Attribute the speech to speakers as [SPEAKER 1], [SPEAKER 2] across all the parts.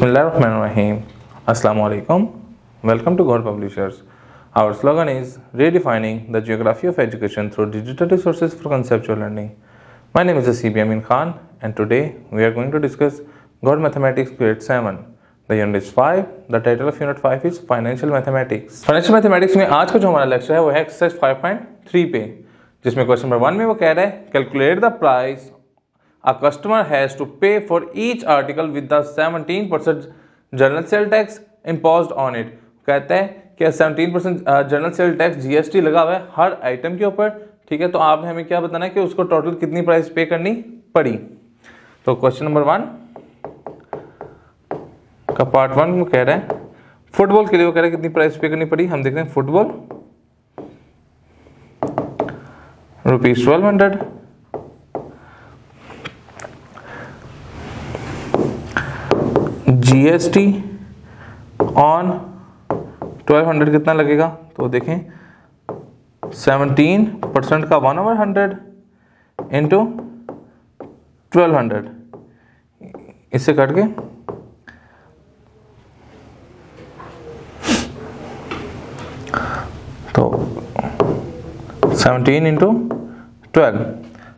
[SPEAKER 1] Bismillahirrahmanirrahim. Assalamu alaikum. Welcome to God Publishers. Our slogan is redefining the geography of education through digital resources for conceptual learning. My name is Asib Yamin Khan and today we are going to discuss God Mathematics Grade 7. The unit is 5. The title of unit 5 is Financial Mathematics. Financial Mathematics में आज का जो हमारा lecture है वो है exercise 5.3 पे, जिसमें क्वेश्चन नंबर 1 में वो कह रहा है calculate the price a customer has to pay for each article with the 17% general sale tax imposed on it. कहते हैं कि 17% जनरल सेल टैक्स जीएसटी लगा हुआ है हर आइटम के ऊपर, ठीक है। तो आपने हमें क्या बताना है कि उसको टोटल कितनी प्राइस पे करनी पड़ी। तो क्वेश्चन नंबर 1 का पार्ट 1 में कह रहा है फुटबॉल के लिए वो कह रहा है कितनी प्राइस पे करनी पड़ी। हम देखते हैं फुटबॉल ₹1200, जीएसटी ऑन 1200 कितना लगेगा। तो देखें 17% का 1/100 इंटू 1200, इससे कट के तो 17 इंटू 12,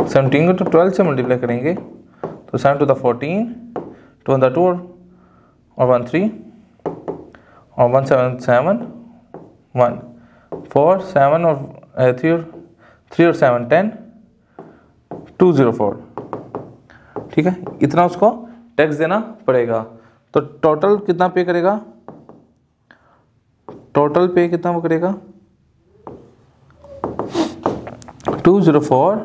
[SPEAKER 1] 17 को तो 12 से मल्टीप्लाई करेंगे तो 7 to the 14, 2 on the 2 और 1 3 और 1 7 7 1 4 7 और 3 और 7 10 204, ठीक है। इतना उसको टैक्स देना पड़ेगा। तो टोटल कितना पे करेगा, टोटल पे कितना वो करेगा 204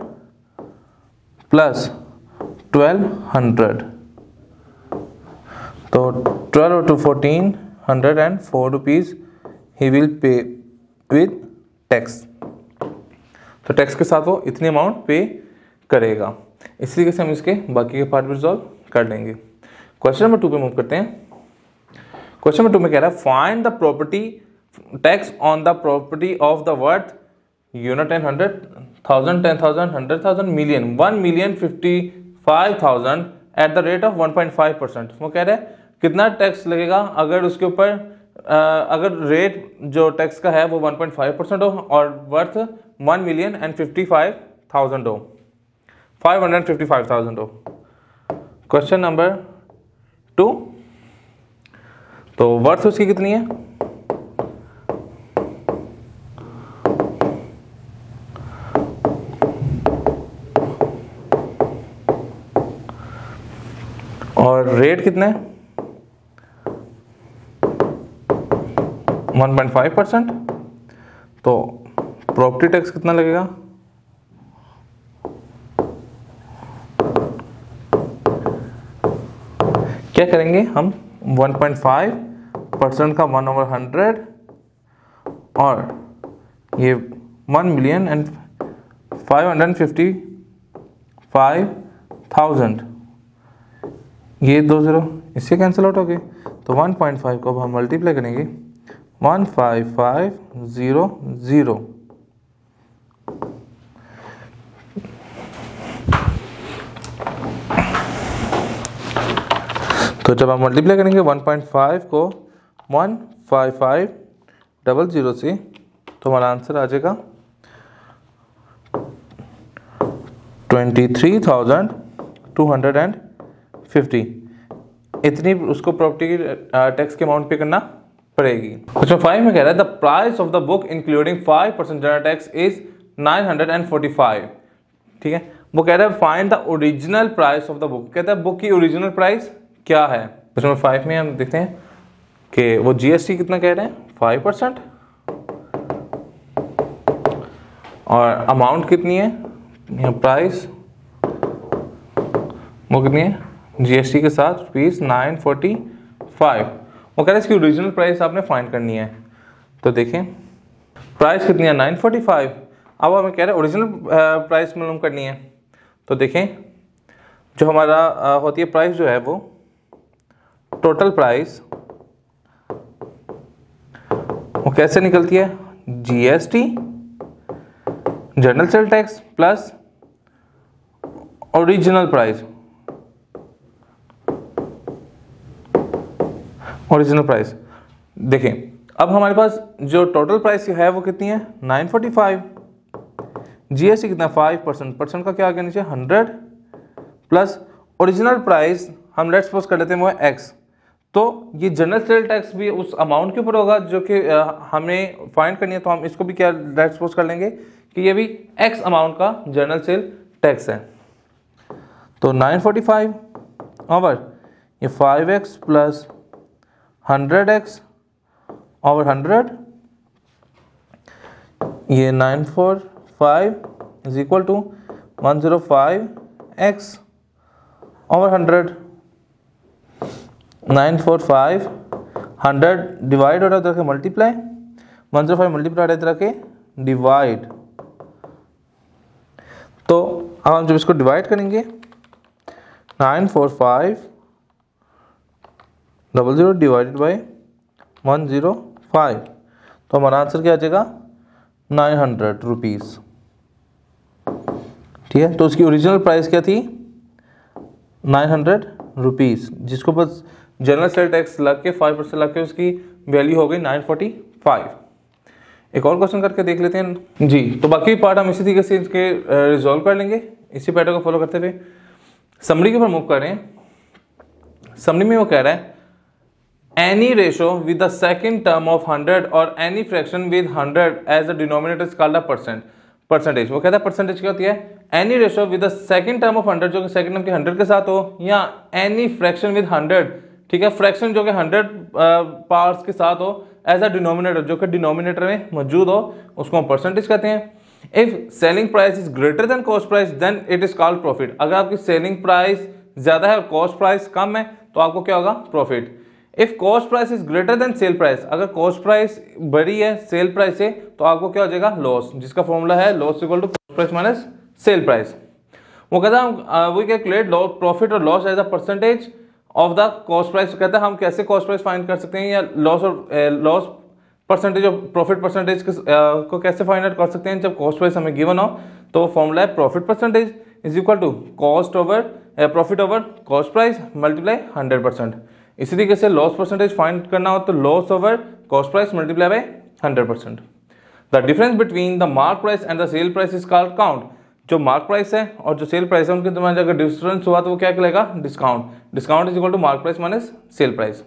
[SPEAKER 1] प्लस 1200, तो 12 to 1404 rupees he will pay with tax. तो टैक्स के साथ वो इतनी अमाउंट पे करेगा। इस तरीके से हम इसके बाकी के पार्ट भी रिजॉल्व कर लेंगे। क्वेश्चन नंबर 2 पे मूव करते हैं। क्वेश्चन नंबर 2 में कह रहा है find the property tax on the property of the worth unit 100,000 10,000 100,000 million 1,055,000 eight the rate of 1.5%। वो कह रहा है कितना टैक्स लगेगा अगर उसके ऊपर अगर रेट जो टैक्स का है वो 1.5% हो और वर्थ 1,055,000 हो, 555,000 हो। क्वेश्चन नंबर 2, तो वर्थ उसकी कितनी है, और रेट कितना है 1.5%। तो प्रॉपर्टी टैक्स कितना लगेगा, क्या करेंगे हम 1.5% का 1/100 और ये 1,555,000, ये 2 0 इससे कैंसिल आउट हो गए। तो 1.5 को अब हम मल्टीप्लाई करेंगे 155,000, तो जब हम मल्टीप्लाई करेंगे 1.5 को 155,000 से तो हमारा आंसर आ जाएगा 23,250। इतनी उसको प्रॉपर्टी की टैक्स के अमाउंट पे करना पड़ेगी। क्वेश्चन 5 में कह रहा है the price of the book including 5% general tax is 945, ठीक है। वो कह रहा है find the original price of the book. कहता है बुक की ओरिजिनल प्राइस क्या है। क्वेश्चन नंबर 5 में हम देखते हैं कि वो जीएसटी कितना कह रहे हैं 5% और अमाउंट कितनी है, प्राइस वो कितनी है जीएसटी के साथ ₹945। वो कह रहे हैं इसकी ओरिजिनल प्राइस आपने फाइंड करनी है। तो देखें प्राइस कितनी है 945। अब हमें कह रहे हैं ओरिजिनल प्राइस मालूम करनी है। तो देखें जो हमारा होती है प्राइस जो है वो टोटल प्राइस वो कैसे निकलती है, GST general sale tax plus original price. Original price. देखें अब हमारे पास जो टोटल प्राइस है वो कितनी है 945, जीएसटी कितना 5%, परसेंट का क्या आ गया नीचे 100 प्लस ओरिजिनल प्राइस हम लेट्स सपोज कर लेते हैं वो है एक्स, तो ये जनरल सेल टैक्स भी उस अमाउंट के ऊपर होगा जो कि हमें फाइंड करनी है, तो हम इसको भी क्या लेट्स सपोज कर लेंगे कि ये भी एक्स अमाउंट का जनरल सेल टैक्स है। तो 945 ओवर ये 5x प्लस 100x ओवर 100, ये 945 is equal to 105x over 100। 945 100 divide हो रहा है इधर के मल्टीप्लाई, 105 मल्टीप्लाई इधर के डिवाइड। तो अब हम जब इसको डिवाइड करेंगे 945 00 डिवाइडेड बाई 105, तो हमारा आंसर क्या आ जाएगा 900 रुपीज़। ठीक है, तो उसकी ओरिजिनल प्राइस क्या थी 900 रुपीज़, जिसको बस जनरल सेल टैक्स लग के 5% लग के उसकी वैल्यू हो गई 945। एक और क्वेश्चन करके देख लेते हैं जी। तो बाकी पार्ट हम इसी तरीके से इसके रिजॉल्व कर लेंगे इसी पैटर्न को फॉलो करते हुए। समरी के ऊपर मूव कर रहे हैं। समरी में वो कह रहा है any ratio with the second term of 100 और any fraction with 100 as a denominator is called a percentage. वो कहता है परसेंटेज क्या होती है any ratio with the second term of 100 जो कि सेकंड टर्म के 100 के साथ हो, या एनी फ्रैक्शन विद 100, ठीक है, फ्रैक्शन जो कि 100 पार्ट्स के साथ हो एज अ डिनोमिनेटर जो कि डिनोमिनेटर में मौजूद हो, उसको हम परसेंटेज कहते हैं। If selling price is greater than cost price then it is called profit. अगर आपकी सेलिंग प्राइस ज्यादा है और कॉस्ट प्राइस कम है तो आपको क्या होगा profit. If cost price is greater then sale price, अगर कॉस्ट प्राइस बड़ी है सेल प्राइस से तो आपको क्या हो जाएगा लॉस, जिसका फॉर्मूला है loss equal to cost price minus sale price. वो कहता है वी कैलकुलेट प्रॉफिट और loss as a percentage of the cost price. कहता है हम कैसे कॉस्ट प्राइस फाइंड कर सकते हैं या लॉस और लॉस परसेंटेज और प्रॉफिट परसेंटेज को कैसे फाइंड आउट कर सकते हैं जब कॉस्ट प्राइस हमें गिवन हो। तो फॉर्मूला है profit percentage is equal to cost over profit over cost price multiply 100%। इसी तरीके से लॉस परसेंटेज फाइंड करना हो तो loss over cost price multiply by 100%। The difference between the mark price and the sale price is called count. जो mark price है और जो सेल प्राइस है उनके दरमियान अगर डिफरेंस हुआ तो वो क्या कहलाएगा discount. Discount is equal to mark price minus sale price.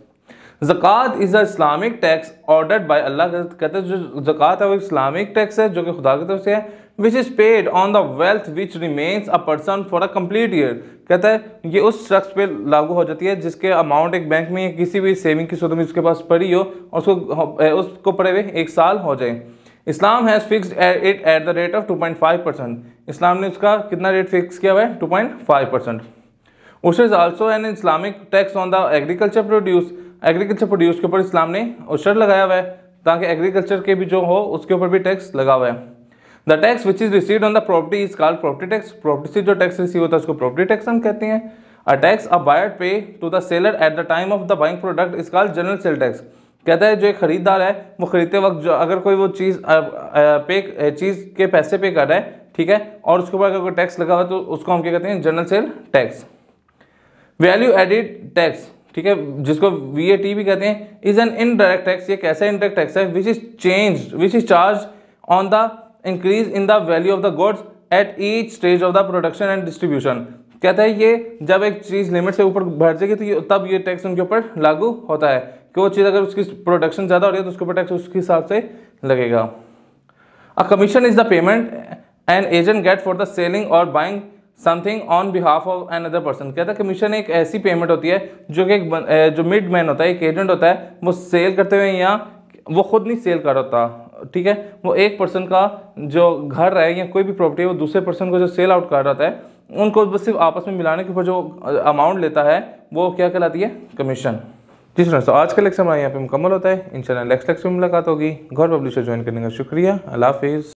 [SPEAKER 1] Zakat is a Islamic tax ordered by Allah. कहते हैं जो ज़कात है वो इस्लामिक टैक्स है जो कि खुदा की तरफ से है। Which is paid on the wealth which remains a person for a complete year. कहता है ये उस शख्स पे लागू हो जाती है जिसके अमाउंट एक बैंक में किसी भी सेविंग की सूरत में उसके पास पड़ी हो और उसको पड़े हुए 1 साल हो जाए। Islam has fixed it at the rate of 2.5%। Islam ने उसका कितना रेट फिक्स किया हुआ है 2.5%। Ushr is also an Islamic tax on the agriculture produce. Agriculture produce के ऊपर इस्लाम ने उशर लगाया हुआ है ताकि एग्रीकल्चर के भी जो हो उसके ऊपर भी टैक्स लगा हुआ है। The tax which is received on the property is called property tax. Property से जो टैक्स रिसीव होता है उसको प्रॉपर्टी टैक्स हम कहते हैं। A tax a buyer pay to the seller at the time of the buying product is called general sale tax. कहता है जो एक खरीदार है वो खरीदते वक्त जो अगर कोई वो चीज़ चीज़ के पैसे पे कर रहा है, ठीक है, और उसके ऊपर अगर कोई टैक्स लगा हुआ तो उसको हम क्या कहते हैं general sale tax. Value added tax, ठीक है, जिसको VAT भी कहते हैं, इज एन इनडायरेक्ट टैक्स। ये कैसा इनडायरेक्ट टैक्स है which is charge on the increase in the value of the goods at each stage of the production and distribution. कहता है ये जब एक चीज़ लिमिट से ऊपर बढ़ जाएगी तो तब ये टैक्स उनके ऊपर लागू होता है कि वो चीज़ अगर उसकी प्रोडक्शन ज़्यादा हो रही है तो उसके ऊपर टैक्स उसके हिसाब से लगेगा। A commission is the payment an agent get for the selling और buying something on behalf of an other person. कहता है कमीशन एक ऐसी पेमेंट होती है जो कि जो मिड मैन होता है, एक एजेंट होता है, वो सेल करते हुए या वो खुद नहीं सेल कर होता, ठीक है, वो एक पर्सन का जो घर है या कोई भी प्रॉपर्टी है वो दूसरे पर्सन को जो सेल आउट कर रहा है उनको बस सिर्फ आपस में मिलाने के ऊपर जो अमाउंट लेता है वो क्या कहलाती है कमीशन। जी फ्रेंड्स, तो आज का लेक्चर हमारा यहाँ पे मुकम्मल होता है। इंशाल्लाह नेक्स्ट लेक्चर में मुलाकात होगी। गौर पब्लिशर ज्वाइन करने का शुक्रिया। अल्लाह हाफिज़।